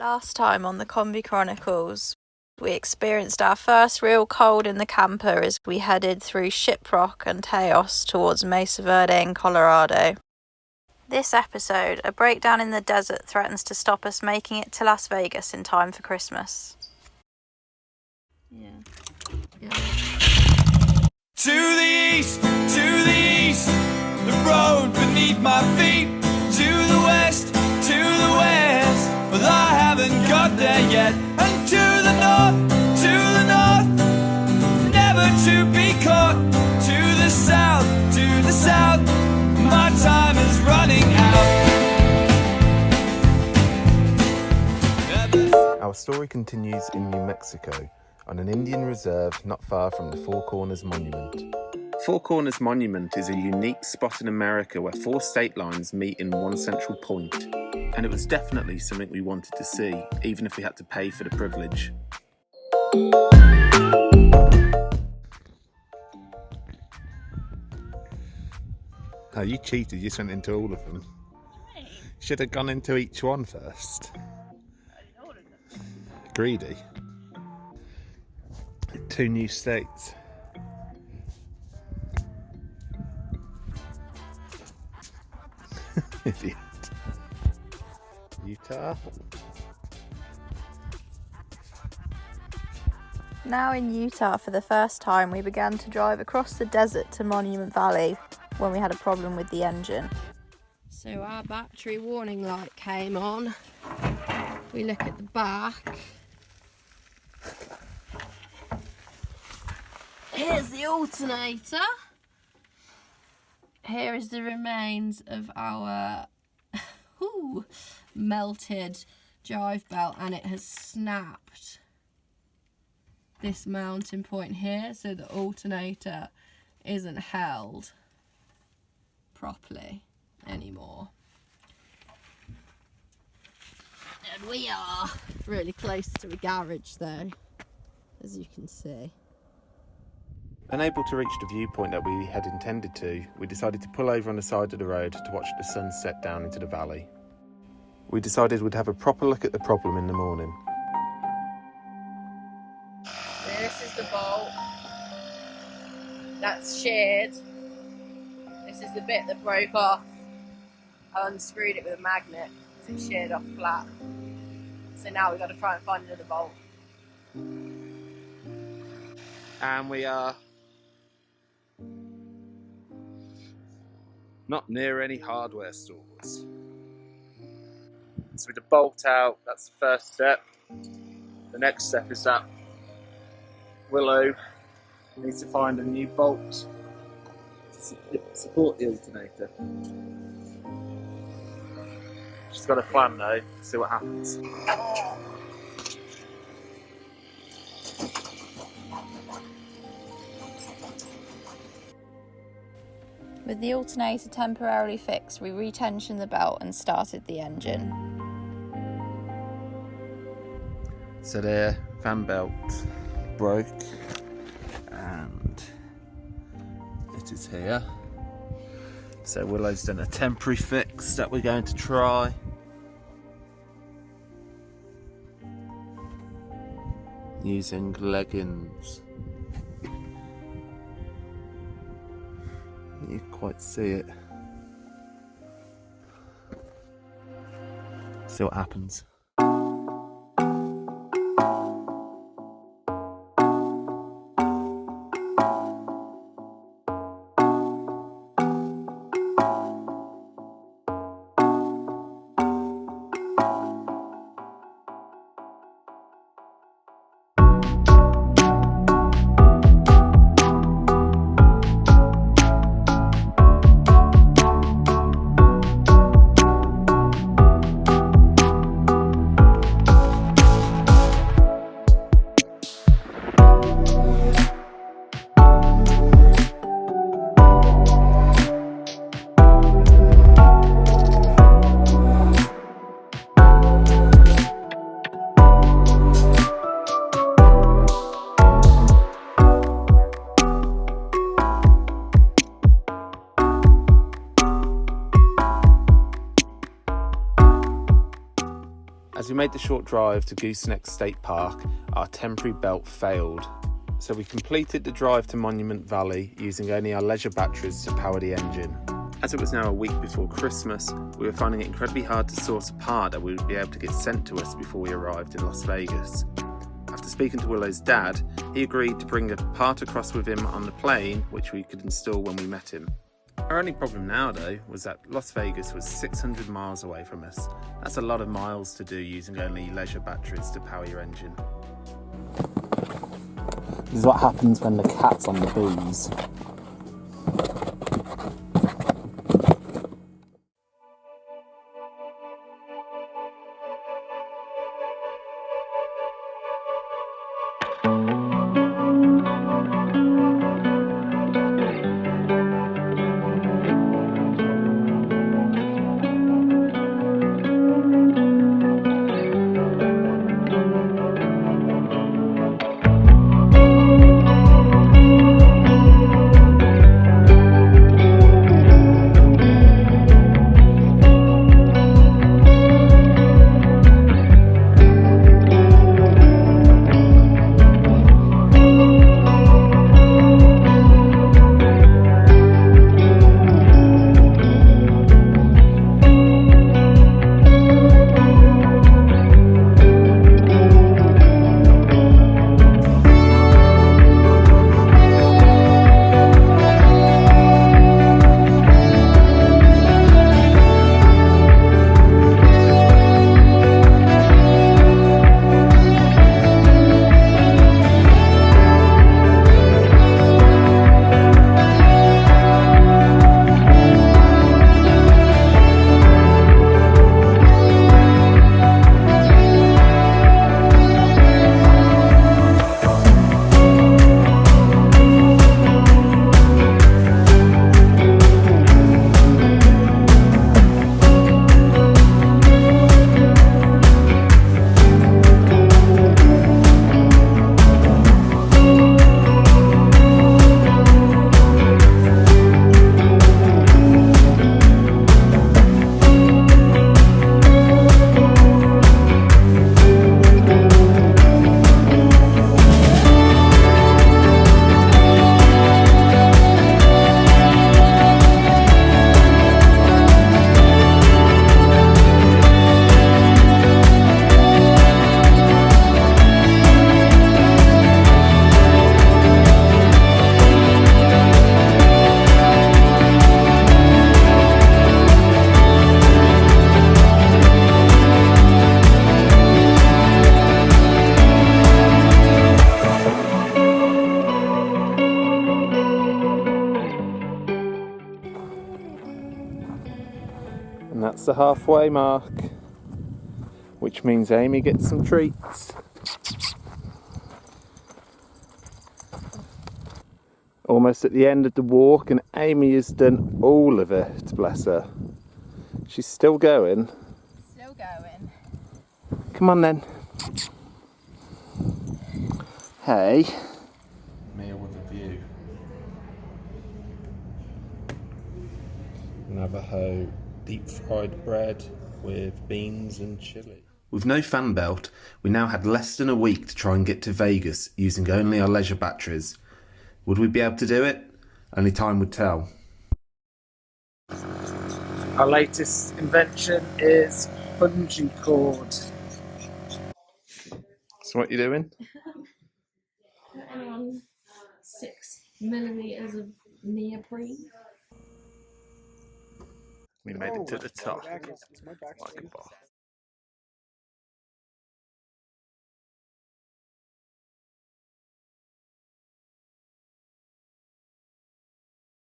Last time on the Kombi Chronicles, we experienced our first real cold in the camper as we headed through Shiprock and Taos towards Mesa Verde in Colorado. This episode, a breakdown in the desert threatens to stop us making it to Las Vegas in time for Christmas. Yeah. To the east, the road beneath my feet. To the west, but I haven't got there yet. And to the north, never to be caught. To the south, my time is running out. Our story continues in New Mexico, on an Indian reserve not far from the Four Corners Monument. Four Corners Monument is a unique spot in America where four state lines meet in one central point, and it was definitely something we wanted to see, even if we had to pay for the privilege. Oh, you cheated, you just went into all of them. Hey. Should have gone into each one first. Greedy. 2 new states. Idiot. Utah. Now in Utah for the first time, we began to drive across the desert to Monument Valley when we had a problem with the engine. So our battery warning light came on. We look at the back. Here's the alternator. Here is the remains of our melted drive belt, and it has snapped this mounting point here, so the alternator isn't held properly anymore. And we are really close to the garage though, as you can see. Unable to reach the viewpoint that we had intended to, we decided to pull over on the side of the road to watch the sun set down into the valley. We decided we'd have a proper look at the problem in the morning. This is the bolt that's sheared. This is the bit that broke off. I unscrewed it with a magnet, so it sheared off flat. So now we've got to try and find another bolt. And we are not near any hardware stores. So with the bolt out, that's the first step. The next step is that Willow needs to find a new bolt to support the alternator. She's got a plan though, see what happens. With the alternator temporarily fixed, we retensioned the belt and started the engine. So the fan belt broke and it is here. So Willow's done a temporary fix that we're going to try. Using leggings. You can't quite see it. See what happens. As we made the short drive to Gooseneck State Park, our temporary belt failed. So we completed the drive to Monument Valley using only our leisure batteries to power the engine. As it was now a week before Christmas, we were finding it incredibly hard to source a part that we would be able to get sent to us before we arrived in Las Vegas. After speaking to Willow's dad, he agreed to bring a part across with him on the plane, which we could install when we met him. Our only problem now, though, was that Las Vegas was 600 miles away from us. That's a lot of miles to do using only leisure batteries to power your engine. This is what happens when the cat's on the booze. And that's the halfway mark, which means Amy gets some treats. Almost at the end of the walk, and Amy has done all of it, bless her. She's still going. Still going. Come on then. Hey. Meal with a view. Navajo deep fried bread with beans and chili. With no fan belt, we now had less than a week to try and get to Vegas using only our leisure batteries. Would we be able to do it? Only time would tell. Our latest invention is bungee cord. So what are you doing? Putting on 6mm of neoprene. We made it to the top. Like a boss.